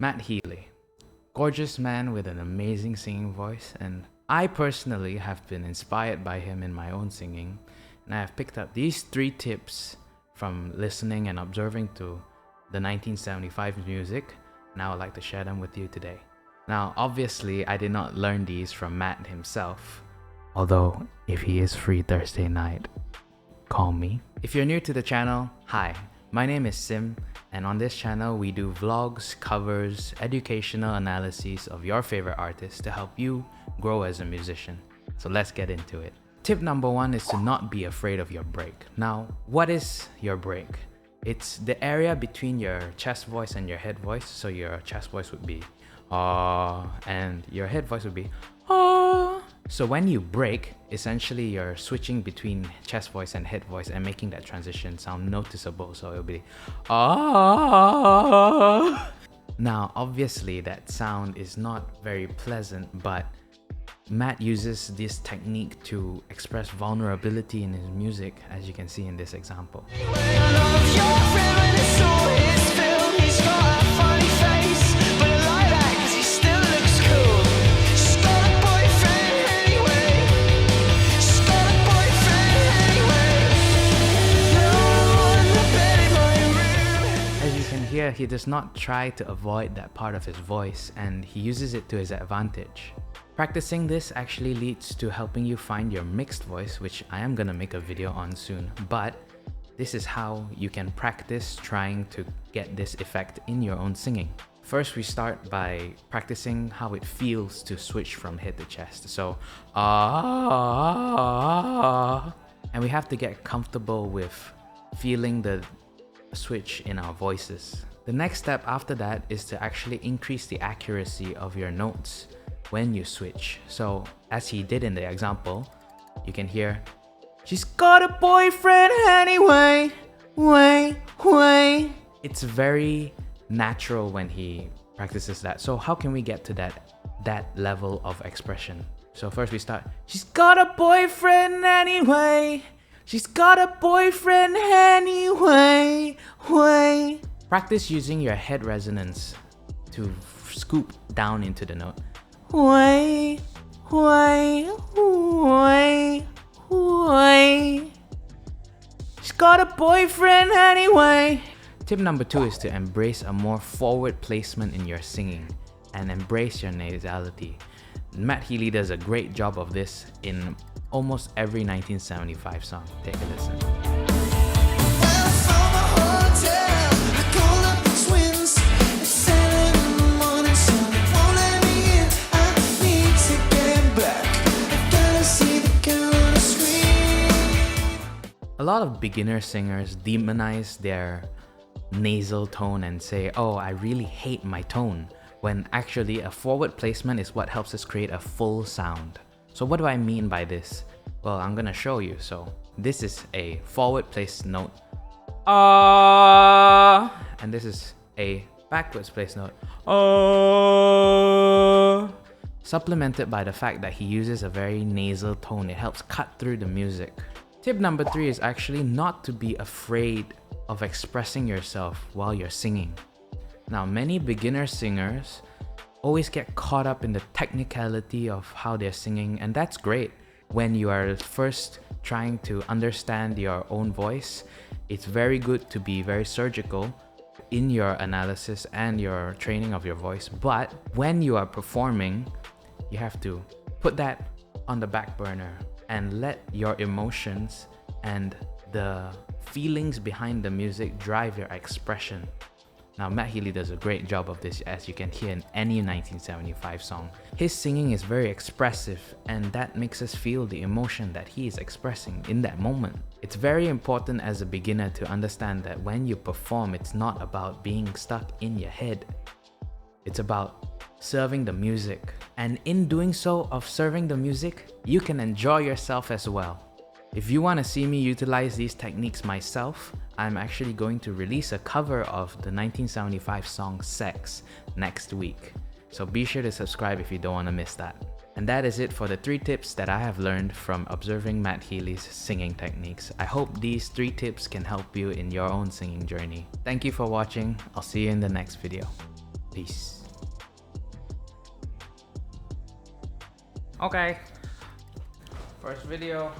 Matt Healy. Gorgeous man with an amazing singing voice, and I personally have been inspired by him in my own singing, and I have picked up these 3 tips from listening and observing to the 1975 music, and I would like to share them with you today. Now, obviously, I did not learn these from Matt himself, although if he is free Thursday night, call me. If you're new to the channel, hi, my name is Sim, and on this channel we do vlogs, covers, educational analyses of your favorite artists to help you grow as a musician. So let's get into it. Tip number 1 is to not be afraid of your break. Now, what is your break? It's the area between your chest voice and your head voice. So your chest voice would be and your head voice would be So when you break, essentially you're switching between chest voice and head voice and making that transition sound noticeable. So it'll be Now, obviously that sound is not very pleasant, but Matt uses this technique to express vulnerability in his music, as you can see in this example. Here, he does not try to avoid that part of his voice, and he uses it to his advantage. Practicing this actually leads to helping you find your mixed voice, which I am gonna make a video on soon, but this is how you can practice trying to get this effect in your own singing. First, we start by practicing how it feels to switch from head to chest. So, and we have to get comfortable with feeling the switch in our voices. The next step after that is to actually increase the accuracy of your notes when you switch. So as he did in the example, you can hear, "She's got a boyfriend anyway, way." It's very natural when he practices that. So how can we get to that level of expression? So first we start, "She's got a boyfriend anyway. She's got a boyfriend anyway, way." Practice using your head resonance to scoop down into the note. Way. She's got a boyfriend anyway. Tip number 2 is to embrace a more forward placement in your singing and embrace your nasality. Matt Healy does a great job of this in almost every 1975 song. Take a listen. A lot of beginner singers demonize their nasal tone and say, "Oh, I really hate my tone," when actually a forward placement is what helps us create a full sound. So what do I mean by this? Well, I'm gonna show you. So this is a forward placed note, and this is a backwards placed note, supplemented by the fact that he uses a very nasal tone. It helps cut through the music. Tip number 3 is actually not to be afraid of expressing yourself while you're singing. Now, many beginner singers always get caught up in the technicality of how they're singing, and that's great. When you are first trying to understand your own voice, it's very good to be very surgical in your analysis and your training of your voice. But when you are performing, you have to put that on the back burner and let your emotions and the feelings behind the music drive your expression. Now, Matt Healy does a great job of this, as you can hear in any 1975 song. His singing is very expressive, and that makes us feel the emotion that he is expressing in that moment. It's very important as a beginner to understand that when you perform, it's not about being stuck in your head. It's about serving the music. And in doing so, of serving the music, you can enjoy yourself as well. If you want to see me utilize these techniques myself, I'm actually going to release a cover of the 1975 song Sex next week. So be sure to subscribe if you don't want to miss that. And that is it for the 3 tips that I have learned from observing Matt Healy's singing techniques. I hope these 3 tips can help you in your own singing journey. Thank you for watching. I'll see you in the next video. Peace. Okay. First video.